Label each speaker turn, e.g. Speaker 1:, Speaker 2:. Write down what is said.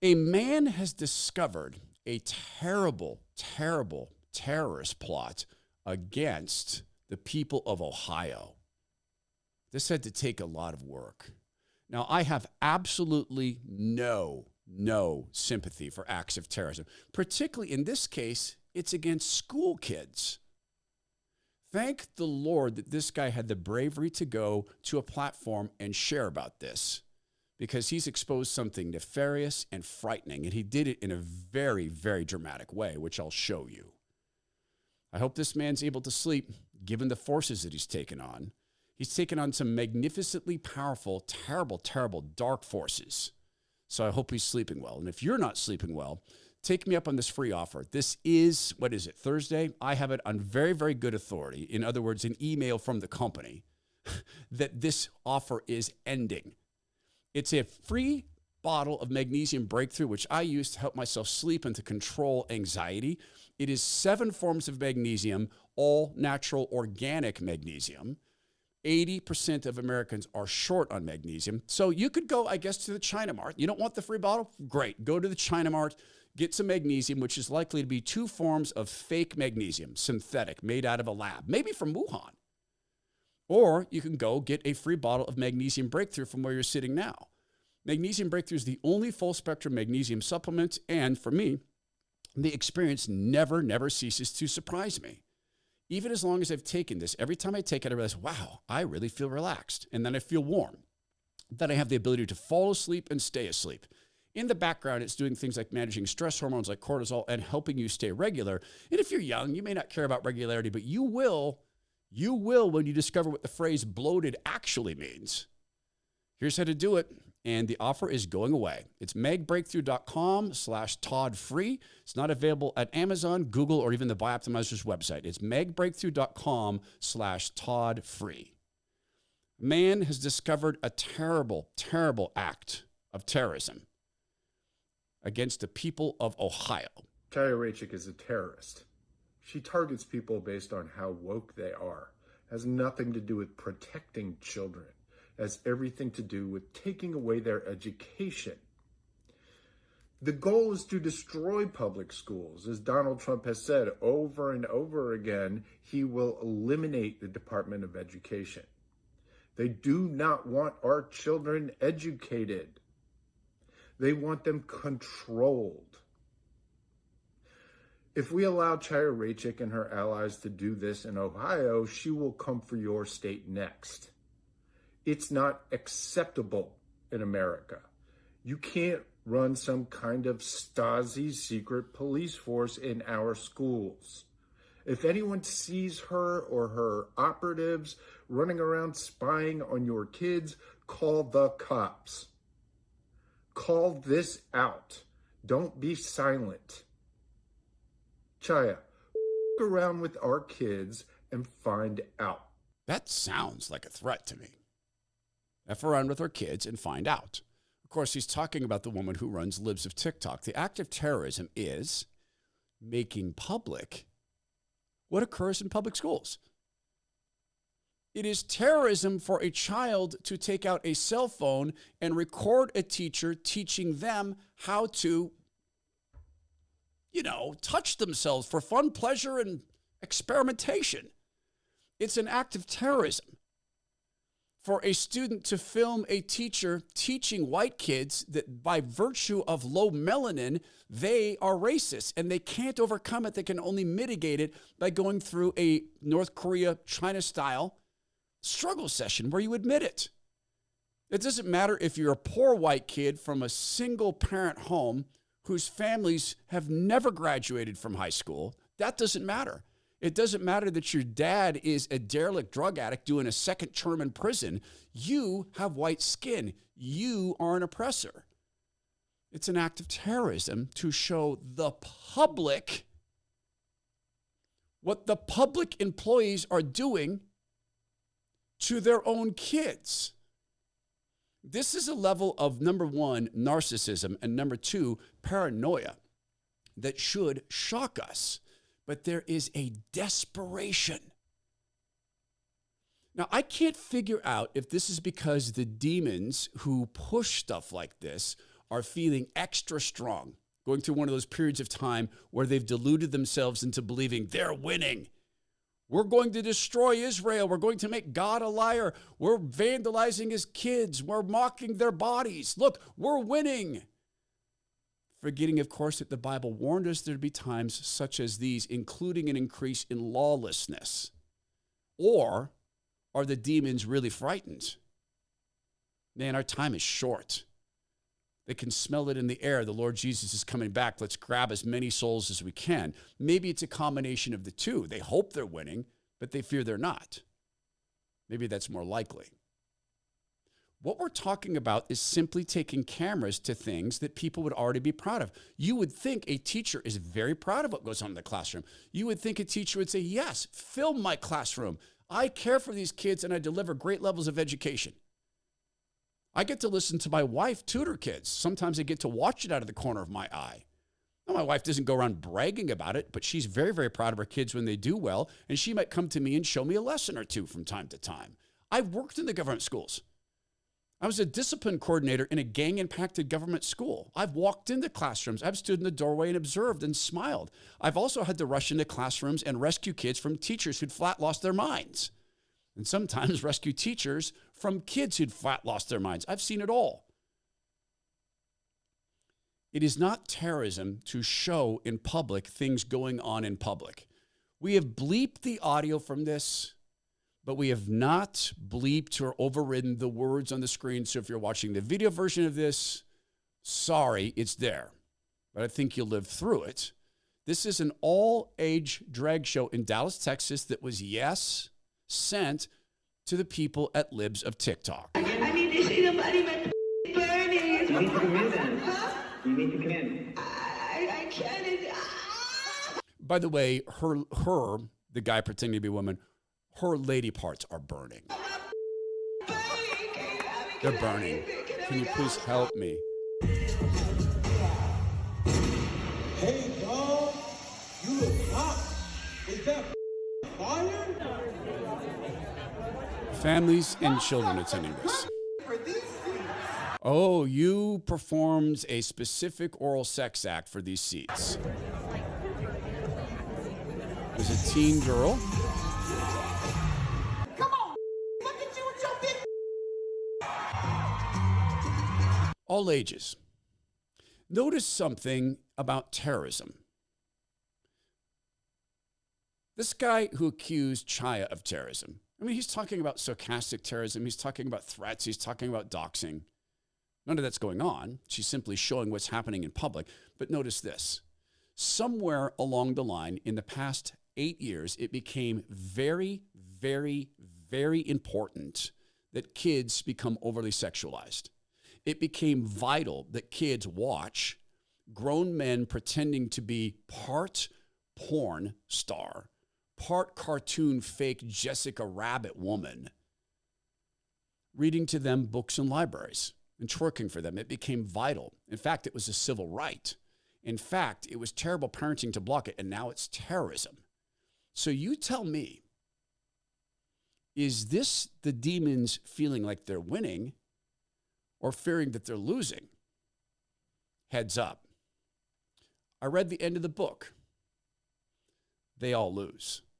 Speaker 1: A man has discovered a terrible, terrible terrorist plot against the people of Ohio. This had to take a lot of work. Now, I have absolutely no sympathy for acts of terrorism. Particularly in this case, it's against school kids. Thank the Lord that this guy had the bravery to go to a platform and share about this, because he's exposed something nefarious and frightening, and he did it in a very, very dramatic way, which I'll show you. I hope this man's able to sleep, given the forces that he's taken on. He's taken on some magnificently powerful, terrible, terrible dark forces. So I hope he's sleeping well. And if you're not sleeping well, take me up on this free offer. This is, what is it, Thursday? I have it on very, very good authority. In other words, an email from the company that this offer is ending. It's a free bottle of Magnesium Breakthrough, which I use to help myself sleep and to control anxiety. It is 7 forms of magnesium, all natural organic magnesium. 80% of Americans are short on magnesium. So you could go, I guess, to the China Mart. You don't want the free bottle? Great. Go to the China Mart, get some magnesium, which is likely to be 2 forms of fake magnesium, synthetic, made out of a lab, maybe from Wuhan. Or you can go get a free bottle of Magnesium Breakthrough from where you're sitting now. Magnesium Breakthrough is the only full-spectrum magnesium supplement, and for me, the experience never ceases to surprise me. Even as long as I've taken this, every time I take it, I realize, wow, I really feel relaxed. And then I feel warm. Then I have the ability to fall asleep and stay asleep. In the background, it's doing things like managing stress hormones like cortisol and helping you stay regular. And if you're young, you may not care about regularity, but you will when you discover what the phrase bloated actually means. Here's how to do it. And the offer is going away. It's megbreakthrough.com/Todd-free. It's not available at Amazon, Google, or even the Bioptimizer's website. It's megbreakthrough.com/Todd-free. Man has discovered a terrible, terrible act of terrorism against the people of Ohio.
Speaker 2: Terrorism is a terrorist. She targets people based on how woke they are. It has nothing to do with protecting children. Has everything to do with taking away their education. The goal is to destroy public schools. As Donald Trump has said over and over again, he will eliminate the Department of Education. They do not want our children educated. They want them controlled. If we allow Chaya Raichik and her allies to do this in Ohio, she will come for your state next. It's not acceptable in America. You can't run some kind of Stasi secret police force in our schools. If anyone sees her or her operatives running around spying on your kids, call the cops. Call this out. Don't be silent. Chaya, around with our kids and find out.
Speaker 1: That sounds like a threat to me. F around with our kids and find out. Of course, he's talking about the woman who runs Libs of TikTok. The act of terrorism is making public what occurs in public schools. It is terrorism for a child to take out a cell phone and record a teacher teaching them how to, touch themselves for fun, pleasure, and experimentation. It's an act of terrorism for a student to film a teacher teaching white kids that by virtue of low melanin, they are racist and they can't overcome it. They can only mitigate it by going through a North Korea, China style struggle session where you admit it. It doesn't matter if you're a poor white kid from a single parent home whose families have never graduated from high school. That doesn't matter. It doesn't matter that your dad is a derelict drug addict doing a second term in prison. You have white skin. You are an oppressor. It's an act of terrorism to show the public what the public employees are doing to their own kids. This is a level of, number one, narcissism, and number two, paranoia that should shock us. But there is a desperation. Now, I can't figure out if this is because the demons who push stuff like this are feeling extra strong, going through one of those periods of time where they've deluded themselves into believing they're winning. We're going to destroy Israel. We're going to make God a liar. We're vandalizing his kids. We're mocking their bodies. Look, we're winning. Forgetting, of course, that the Bible warned us there'd be times such as these, including an increase in lawlessness. Or are the demons really frightened? Man, our time is short. They can smell it in the air. The Lord Jesus is coming back. Let's grab as many souls as we can. Maybe it's a combination of the two. They hope they're winning, but they fear they're not. Maybe that's more likely. What we're talking about is simply taking cameras to things that people would already be proud of. You would think a teacher is very proud of what goes on in the classroom. You would think a teacher would say, yes, film my classroom. I care for these kids and I deliver great levels of education. I get to listen to my wife tutor kids. Sometimes I get to watch it out of the corner of my eye. Now, my wife doesn't go around bragging about it, but she's very, very proud of her kids when they do well, and she might come to me and show me a lesson or two from time to time. I've worked in the government schools. I was a discipline coordinator in a gang-impacted government school. I've walked into classrooms. I've stood in the doorway and observed and smiled. I've also had to rush into classrooms and rescue kids from teachers who'd flat lost their minds. And sometimes rescue teachers from kids who'd flat lost their minds. I've seen it all. It is not terrorism to show in public things going on in public. We have bleeped the audio from this, but we have not bleeped or overridden the words on the screen. So if you're watching the video version of this, sorry, it's there. But I think you'll live through it. This is an all-age drag show in Dallas, Texas that was, yes, sent to the people at Libs of TikTok.
Speaker 3: I need to see the body, but burning.
Speaker 4: You need to come in then. Huh? You need to come in.
Speaker 3: I can't.
Speaker 1: By the way, her, the guy pretending to be a woman, her lady parts are burning. They're burning. Can you please help me?
Speaker 5: Hey, dog, you look hot. Is that fire?
Speaker 1: Families and children attending this. Oh, you performed a specific oral sex act for these seats. There's a teen girl.
Speaker 5: Come on, look at you with your big.
Speaker 1: All ages. Notice something about terrorism. This guy who accused Chaya of terrorism, I mean, he's talking about sarcastic terrorism. He's talking about threats. He's talking about doxing. None of that's going on. She's simply showing what's happening in public. But notice this. Somewhere along the line in the past 8 years, it became very, very, very important that kids become overly sexualized. It became vital that kids watch grown men pretending to be part porn star, part cartoon fake Jessica Rabbit woman, reading to them books in libraries and twerking for them. It became vital. In fact, it was a civil right. In fact, it was terrible parenting to block it, and now it's terrorism. So you tell me, is this the demons feeling like they're winning or fearing that they're losing? Heads up. I read the end of the book. They all lose.